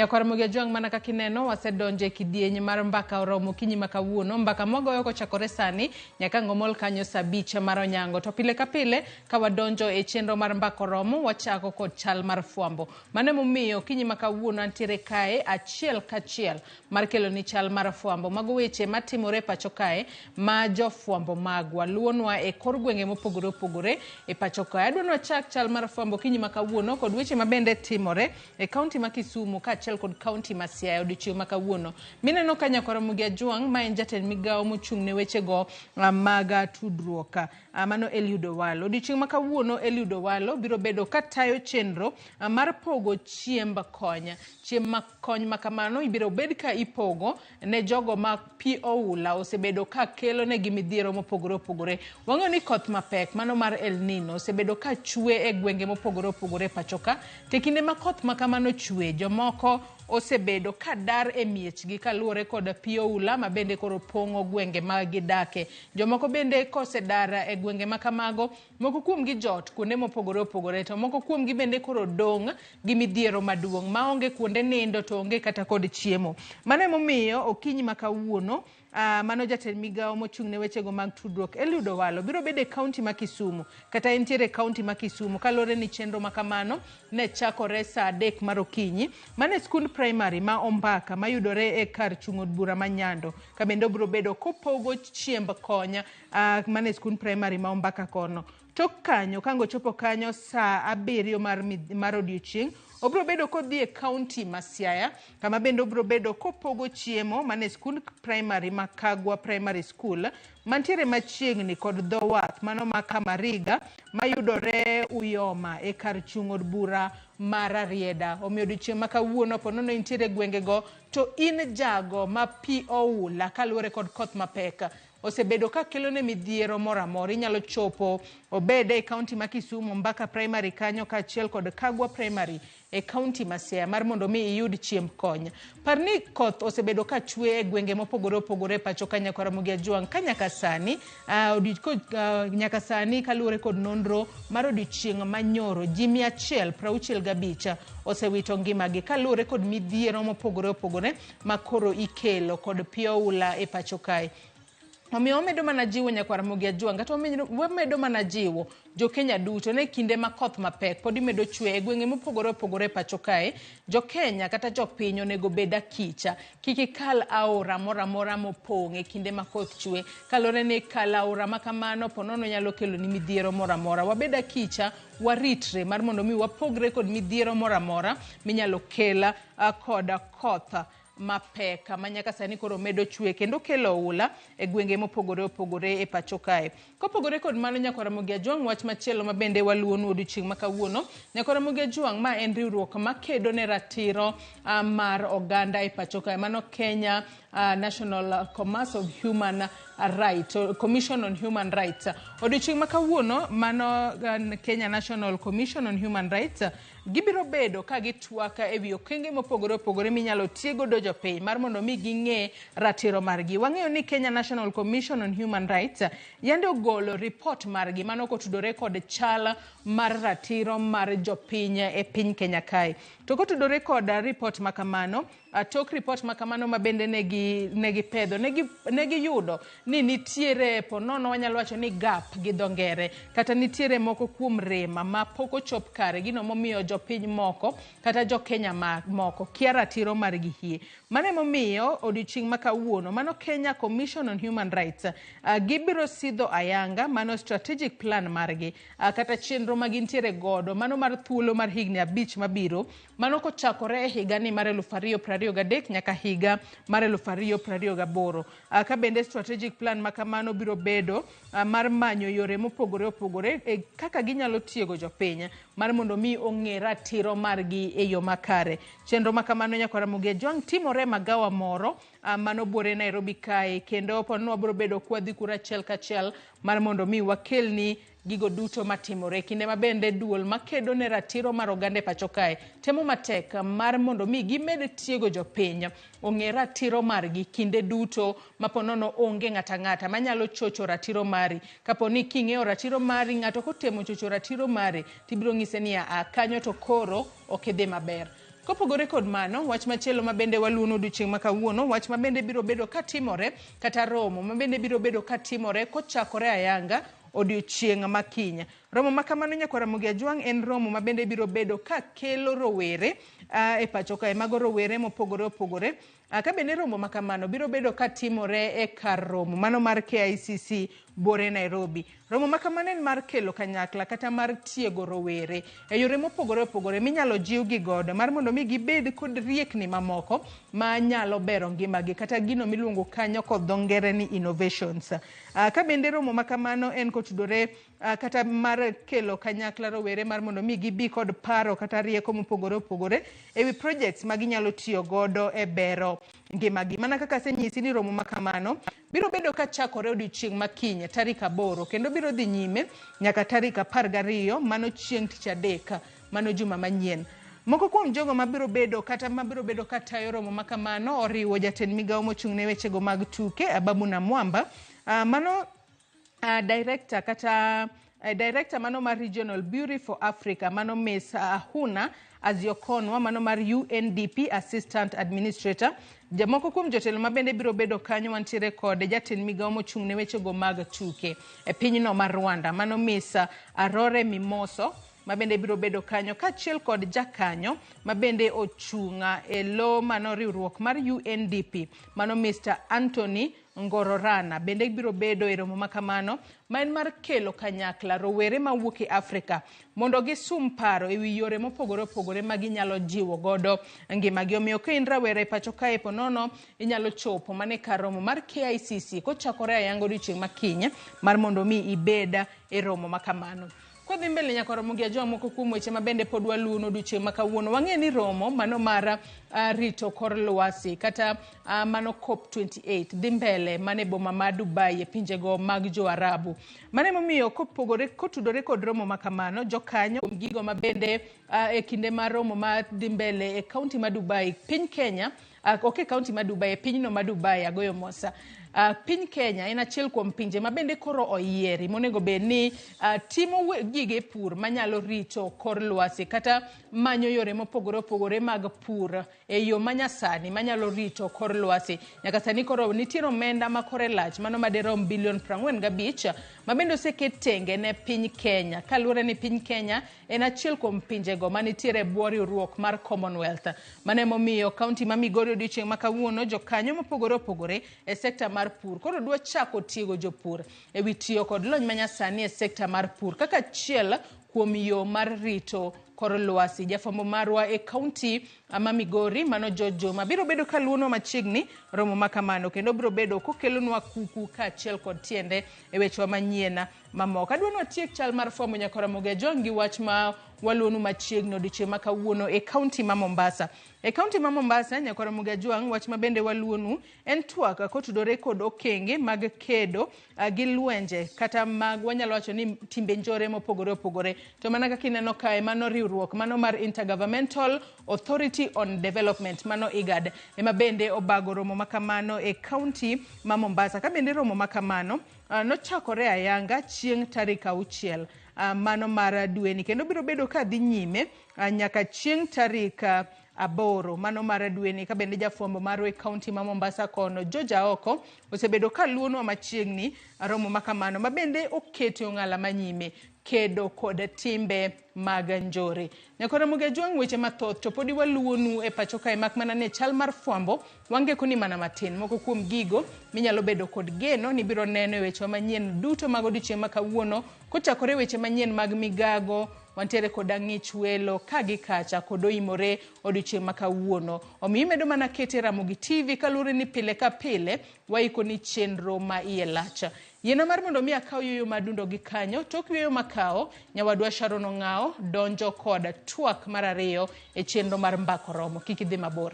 Nyakwaramogi Ajwang' mana kaka ineno wasedonje kidieny mar mbaka oromo kinyi makawuono mbaka mogoyo kochakore sani nyaka ngomol kanyo saa 5 mar onyango to pile ka pile ka wadonjo e chenro mar mbaka oromo wachako kod chal mar fwambo mane momiyo kinyi makawuono antiere kae achiel kachiel mar kelo ni chal mar fwambo mago weche matimore pacho kae ma jo fwambo magwa luonwa e kor gwenge mopogore opogore e pacho kae adwano chak chal mar fwambo kinyi makawuono kod weche mabende timore e kaunti ma Kisumu ka achiel kod kaunti ma Siaya odiochieng' makawuono. Mineno ka Nyakwaramogi Ajwang' ma en jatend migawo mochung' ne weche go mag tudruok mano Eliud Owalo. Odiochieng' makawuono Eliud Owalo biro bedo ka tayo chenro mar pogo chiemb kony. Chiemb makony makamano ibiro bed ka ipogo ne jogo ma pi oula osebedo ka kelo ne gi midhiero mopogore opogore. Wang'eyo ni koth mapek mano mar El Nino osebedo ka chwe e gwenge mopogore opogore pachoka. Te kinde ma koth makamano chwe jomoko osebedo ka dar e miechgi kaluwore kod pi oula ma bende koro pong'o gwenge ma gidake. Jomoko bende kosedar e gwenge makamago, moko kuomgi jot kuonde mopogore opogore to moko kuomgi bende koro dong' gi midhiero maduong' ma onge kuonde nindo to onge kata kod chiemo. Mano emomiyo okinyi makawuono mano jatend migawo mochung' ne weche go mag tudruok Eliud Owalo biro bedo e kaunti ma Kisumu kata entiere e kaunti ma Kisumu kalore ni chenro makamano ne chakore saa 3 mar okinyi mane skund primary ma Ombaka mayudore e kar chung' od bura ma Nyando ka bende biro bedo kopogo chiemb konya mane skund primary ma Ombaka kono. Tok kanyo kango chopo kanyo saa 7 mar odiochieng' obro bedo kodhi e kaunti ma Siaya kama bende obro bedo kopogo chiemo mane skund primary ma Kagwa Primary School mantiere machiegni kod dho wath mano ma Kamariga mayudore Uyoma e kar chung' od bura mar Rieda. Omiyo odiochieng' makawuono ponono intiere gwenge go to in jago ma pi oula kaluwore kod koth mapek osebedo ka kelo ne midhiero moro amora inyalo chopo obede e kaunti ma Kisumu Mbaka Primary kanyo ka achiel kod Kagwa Primary e kaunti ma Siaya mar mondo mi iyud chiemb kony. Parni koth osebedo ka chwe e gwenge mopogore opogore pacho ka Nyakwaramogi Ajwang' ka nyaka sani kaluwore kod nonro mar odiochieng' manyoro ji 165 osewito ngimagi kaluwore kod midhiero mopogore opogore ma koro ikelo kod pi oula e pacho kae. Omiyo wamedo mana jiwo Nyakwaramogi Ajwang' kata wamedo mana jiwo jo Kenya duto ne kinde ma koth mapek pod imedo chwe e gwenge mopogore opogore pacho kae jo Kenya kata jo piny onego bed akicha kik ikal aora moro amora mopong' e kinde ma koth chwe kalore ni kal aora makamano ponono nyalo kelo ni midhiero moro amora. Wabed akicha waritre mar mondo mi wapogre kod midhiero moro amora minyalo kela kod koth mapeka manyaka sani koro medo chwe kendo kelo oula e gwenge mopogore opogore e pacho kae. Kopogore kod mano Nyakwaramogi Ajwang' wach machielo ma bende waluonu odiochieng' makawuono Nyakwaramogi Ajwang' ma en riwruok makedo ne ratiro mar oganda e pacho kae mano Kenya National Commission on Human Rights. Odiochieng' makawuono mano Kenya National Commission on Human Rights gibiro bedo ka gitwaka e wi okenge mopogore opogore minyalo tiego do jopiny mar mondo mi ging'e ratiro margi. Wang'eyo ni Kenya National Commission on Human Rights yande ogolo report margi mano kotudore kod chal mar ratiro mar jopiny e piny Kenya kae. To kotudore kod report makamano tok report makamano mabende negi pedho negi yudo ni nitiere ponono wanyalo wacho ni gap gi dongere kata nitiere moko kuom rema ma pok ochop kare gino momiyo jopiny moko kata jo Kenya moko kia ratiro margi hie. Mane momiyo odiochieng' makawuono mano Kenya Commission on Human Rights gibiro sidho ayanga mano strategic plan margi kata chenro magintiere godo mano mar thuolo mar higni 5 mabiro mano kochakore e higa ni mar 2023 nyaka higa mar 2028. Ka bende strategic plan makamano biro bedo mar manyo yore mopogore opogore kaka ginyalo tiego jopiny mar mondo mi ong'e ratiro margi e yo makare. Chenro makamano Nyakwaramogi Ajwang' timore magawa moro mano buore Nairobi kae kendo ponono biro bedo kwadhi kura achiel kachiel mar mondo mi wakelni gigo duto matimore kinde mabende duol makedo ne ratiro mar oganda pacho kae temo matek mar mondo mi gimed tiego jopiny ong'e ratiro margi kinde duto maponono onge ng'ata manyalo chocho ratiro mari. Kaponi king'eyo ratiro mari ng'ato kotemo chocho ratiro mari tibiro ng'ise ni kanyo to koro ok idhi maber. Kopogore kod mano, wach machielo mabende waluono odiochieng' makawuono, wach mabende biro bedo katimore kata romo mabende biro bedo katimore kochakore ayanga odiochieng' makinya. Romo makamano nyakwara Mugi Ajwang' en romo mabende biro bedo ka kelo rowere e pacho kae, mago rowere mopogore opogore. Ka bende romo makamano biro bedo katimore e kar romo mano mar KICC Bore Nairobi. Romo makamano en mar kelo kanyakla kata mar tiego rowere e yore mopogore opogore minyalo jiw gi godo mar mondo mi gibed kod riekni mamoko ma nyalo bero ngimagi kata gino miluongo kanyo kod dho ngere ni innovations. Ka bende romo makamano en kotudore kata mar kelo kanyakla rowere mar mondo mi gibi kod paro kata rieko mopogore opogore ewi projects ma ginyalo tiyo godo e bero ngimagi. Mana kaka senyisi ni romo makamano biro bedo ka chakore odiochieng' makinya tarik 8 kendo biro dhi nyime nyaka tarik 12 mano chieng' tich adek mano juma manyien. Moko kuom jogo mabiro bedo katayo romo makamano oriwo jatend migawo mochung' ne wechego mag tuke Ababu Namwamba, mano director mano mar Regional Bureau for Africa mano Miss Ahuna Aziokonwa mano mar UNDP Assistant Administrator. Jamoko kuom jotelo mabende biro bedo kanyo wantiere kod jatend migawo mochung' ne wechego mag tuke e pinyno mar Rwanda mano Miss Arore Mimoso mabende biro bedo kanyo kachiel kod jakanyo mabende ochunga e lo mano riwruok mar UNDP mano Mr. Anthony Ngororana bende biro bedo e romo makamano ma en mar kelo kanyakla rowere mawuok e Afrika mondo gisum paro ewi yore mopogore opogore ma ginyalo jiwo godo ngimagi. Omiyo ka in rawere pacho kae ponono inyalo chopo mane kar romo mar KICC kochakore ayanga odiochieng' makinya mar mondo mi ibeda e romo makamano. Kodhi mbele nyakwara Mugi Ajwang' moko kuom weche mabende pod waluono odiochieng' makawuono. Wang'e ni romo mano mar rito kor lwasi kata mano COP28 dhi mbele mane boma ma Dubai e pinjego mag jo Arabu. Mane momiyo kotudore kod romo makamano jokanyo gigo mabende e kinde mar romo ma dhi mbele e kaunti ma Dubai, piny Kenya, kaunti ma Dubai, e pinyno ma Dubai agoyo mosa. Piny Kenya en achiel kuom pinje mabende koro oyieri monego bed ni timo gige pur manyalo rito kor lwasi kata manyo yore mopogore opogore mag pur e yo manyasani manyalo rito kor lwasi. Nyaka sani koro nitiere omenda ma kore lach mano maderom bilion 45 mabende oseket tenge ne piny Kenya kaluwore ni piny Kenya en achiel kuom pinjego manitiere bwo riwruok mar Commonwealth. Mane momiyo kaunti ma Migori odiochieng' makawuono jokanyo mopogore opogore e sekta mar pur koro dwa chako tiego jopur ewi tiyo kod lony manyasani e sekta mar pur kaka achiel kuom yo mar rito kor lwasi. Jafwambo marwa e kaunti ma Migori mano Joma biro bedo kaluono machiegni romo makamano kendo biro bedo kokelonwa kuku kaachiel kod tiende e wechewa manyien mamoko. Adwa watiek chal mar fwambo nyakwara Mugi Ajwang' gi wach ma waluonu machiegni odiochieng' makawuono e kaunti ma Mombasa. E kaunti ma Mombasa nyakwara Mugi Ajwang' wach mabende waluonu en twak kotudore kod okenge mag kedo gi lwenje kata mag wanyalo wacho ni timbe njore mopogore opogore. To mana kaka ineno kae mano riwruok mano mar Intergovernmental Authority on Development mano IGAD ema bende obago romo makamano e kaunti ma Mombasa. Ka bende romo makamano nochakore ayanga chieng' tarik 6 mano mar dweni kendo biro bedo ka dhi nyime nyaka chieng' tarik 8 mano mar dweni. Ka bende jafwambo marwa e kaunti ma Mombasa kono Joja Oko osebedo ka luono machiegni romo makamano mabende oketo ong'ala manyime kedo kod timbe mag njore. Nyakwara Mugi Ajwang' weche mathoth to podi waluonu e pacho kae mak mana ne chal mar fwambo wange koni mana matin moko kuom gigo minyalo bedo kod geno ni biro neno e weche manyien duto mag odiochieng' makawuono kochakore weche manyien mag migago wantiere kod ang'ich welo kagi kacha kod oimore odiochieng' makawuono. Omiyo imedo mana kete Ramogi TV kalure ni pile ka pile waiko ni chenro ma iye lacha. Yena mar mondo mi akaw yoyo madundo gi kanyo tok yoyo makao nyawadwa Sharon Ong'ao donjo kod twak mar ariyo e chenro mar mbako romo. Kik idhi mabor.